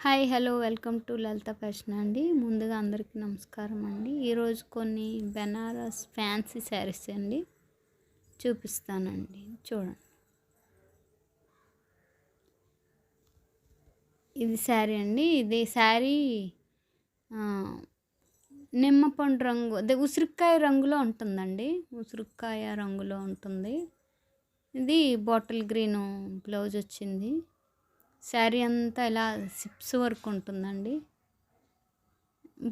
Hi hello welcome to Lalitha fashion అండి. ముందుగా అందరికీ నమస్కారం అండి. ఈరోజు కొన్ని బెనారస్ ఫ్యాన్సీ శారీస్ అండి చూపిస్తానండి. చూడండి, ఇది శారీ అండి. ఇది శారీ నిమ్మపండు రంగు, అదే ఉసిరికాయ రంగులో ఉంటుందండి. ఉసిరికాయ రంగులో ఉంటుంది. ఇది బాటిల్ గ్రీన్ బ్లౌజ్ వచ్చింది. శారీ అంతా ఇలా సిప్స్ వర్క్ ఉంటుందండి.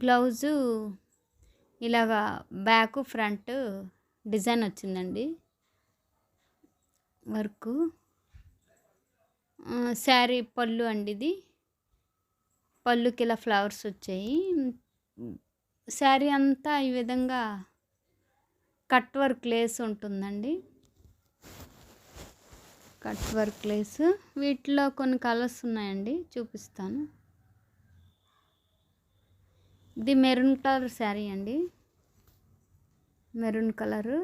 బ్లౌజు ఇలాగా బ్యాక్ ఫ్రంట్ డిజైన్ వచ్చిందండి వర్క్. శారీ పళ్ళు అండి. ఇది పళ్ళుకి ఇలా ఫ్లవర్స్ వచ్చాయి. శారీ అంతా ఈ విధంగా కట్ వర్క్ లేస్ ఉంటుందండి. Cut work lace. వీటిలో కొన్ని కలర్స్ ఉన్నాయండి, చూపిస్తాను. ఇది మెరూన్ కలర్ శారీ అండి, మెరూన్ కలరు.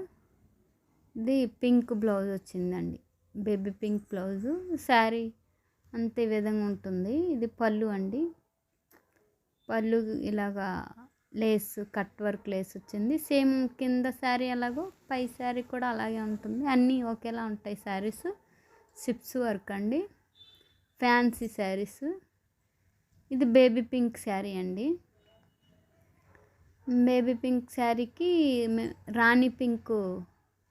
ఇది పింక్ బ్లౌజ్ వచ్చిందండి, బేబీ పింక్ బ్లౌజు. శారీ అంతే విధంగా ఉంటుంది. ఇది పళ్ళు అండి. పళ్ళు ఇలాగా లేస్, కట్ వర్క్ లేస్ వచ్చింది. సేమ్ కింద శారీ ఎలాగో పై శారీ కూడా అలాగే ఉంటుంది. అన్నీ ఒకేలా ఉంటాయి శారీస్. సిప్స్ వర్క్ అండి, ఫ్యాన్సీ శారీస్. ఇది బేబీ పింక్ శారీ అండి. బేబీ పింక్ శారీకి రాణి పింక్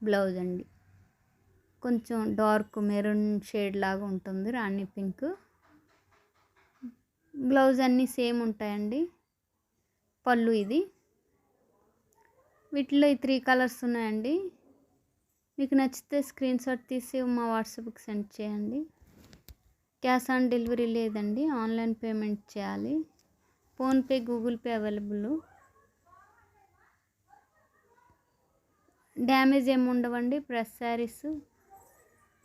బ్లౌజ్ అండి. కొంచెం డార్క్ మెరూన్ షేడ్ లాగా ఉంటుంది రాణి పింక్. బ్లౌజ్ అన్నీ సేమ్ ఉంటాయండి. పళ్ళు ఇది. వీటిలో ఈ 3 కలర్స్ ఉన్నాయండి. మీకు నచ్చితే స్క్రీన్ షాట్ తీసి మా వాట్సాప్కి సెండ్ చేయండి. క్యాష్ ఆన్ డెలివరీ లేదండి, ఆన్లైన్ పేమెంట్ చేయాలి. PhonePe, Google pay available. Damage ఏమి ఉండవండి ప్రెస్ శారీస్.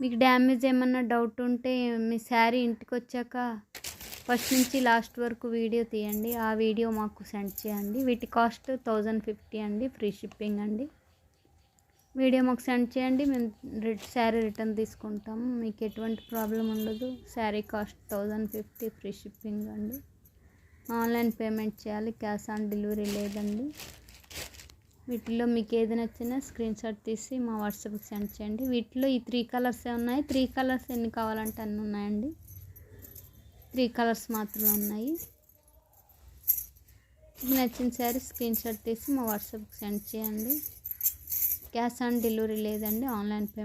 మీకు డ్యామేజ్ ఏమన్నా డౌట్ ఉంటే మీ శారీ ఇంటికి వచ్చాక ఫస్ట్ నుంచి లాస్ట్ వరకు వీడియో తీయండి. ఆ వీడియో మాకు సెండ్ చేయండి. వీటి కాస్ట్ 1050 అండి, ఫ్రీ షిప్పింగ్ అండి. వీడియో మాకు సెండ్ చేయండి, మేము శారీ రిటర్న్ తీసుకుంటాము. మీకు ఎటువంటి ప్రాబ్లం ఉండదు. శారీ కాస్ట్ 1050, ఫ్రీ షిప్పింగ్ అండి. ఆన్లైన్ పేమెంట్ చేయాలి, క్యాష్ ఆన్ డెలివరీ లేదండి. వీటిలో మీకు ఏది నచ్చినా స్క్రీన్ షాట్ తీసి మా వాట్సాప్కి సెండ్ చేయండి. వీటిలో ఈ 3 కలర్స్ ఉన్నాయి. 3 కలర్స్ ఎన్ని కావాలంటే అన్నీ ఉన్నాయండి. 3 కలర్స్ మాత్రమే ఉన్నాయి. మీకు నచ్చిన శారీ స్క్రీన్ షాట్ తీసి మా వాట్సాప్కి సెండ్ చేయండి. క్యాష్ ఆన్ డెలివరీ లేదండి, ఆన్లైన్ పేమెంట్.